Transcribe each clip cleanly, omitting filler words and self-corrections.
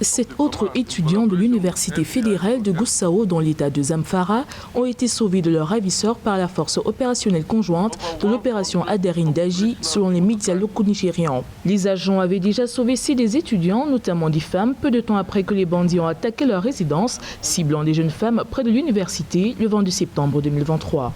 Sept autres étudiants de l'université fédérale de Gusau dans l'état de Zamfara ont été sauvés de leurs ravisseurs par la force opérationnelle conjointe de l'opération Adarin Daji selon les médias locaux nigérians. Les agents avaient déjà sauvé 6 des étudiants, notamment des femmes, peu de temps après que les bandits ont attaqué leur résidence, ciblant des jeunes femmes près de l'université le 22 septembre 2023.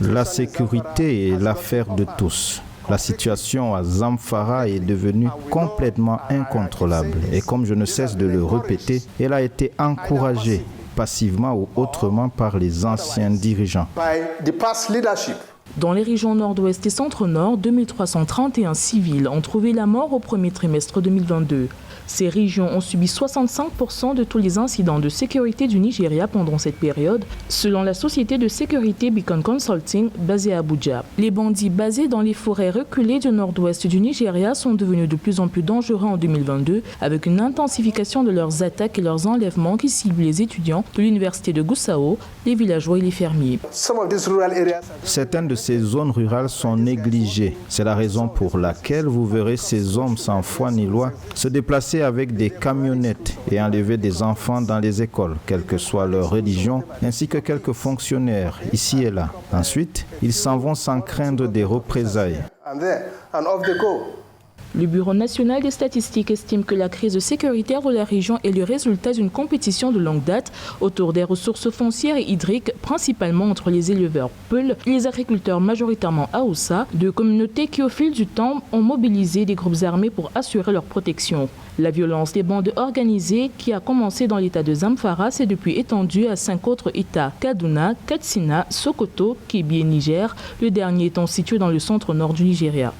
La sécurité est l'affaire de tous. La situation à Zamfara est devenue complètement incontrôlable et comme je ne cesse de le répéter, elle a été encouragée passivement ou autrement par les anciens dirigeants. Dans les régions nord-ouest et centre-nord, 2331 civils ont trouvé la mort au premier trimestre 2022. Ces régions ont subi 65% de tous les incidents de sécurité du Nigeria pendant cette période, selon la société de sécurité Beacon Consulting basée à Abuja. Les bandits basés dans les forêts reculées du nord-ouest du Nigeria sont devenus de plus en plus dangereux en 2022, avec une intensification de leurs attaques et leurs enlèvements qui ciblent les étudiants de l'université de Gusau, les villageois et les fermiers. Certaines de ces zones rurales sont négligées. C'est la raison pour laquelle vous verrez ces hommes sans foi ni loi se déplacer avec des camionnettes et enlever des enfants dans les écoles, quelle que soit leur religion, ainsi que quelques fonctionnaires ici et là. Ensuite, ils s'en vont sans craindre des représailles. Le Bureau national des statistiques estime que la crise sécuritaire de la région est le résultat d'une compétition de longue date autour des ressources foncières et hydriques, principalement entre les éleveurs Peul et les agriculteurs majoritairement Hausa, deux communautés qui au fil du temps ont mobilisé des groupes armés pour assurer leur protection. La violence des bandes organisées qui a commencé dans l'état de Zamfara s'est depuis étendue à 5 autres états, Kaduna, Katsina, Sokoto, Kebbi et Niger, le dernier étant situé dans le centre-nord du Nigeria.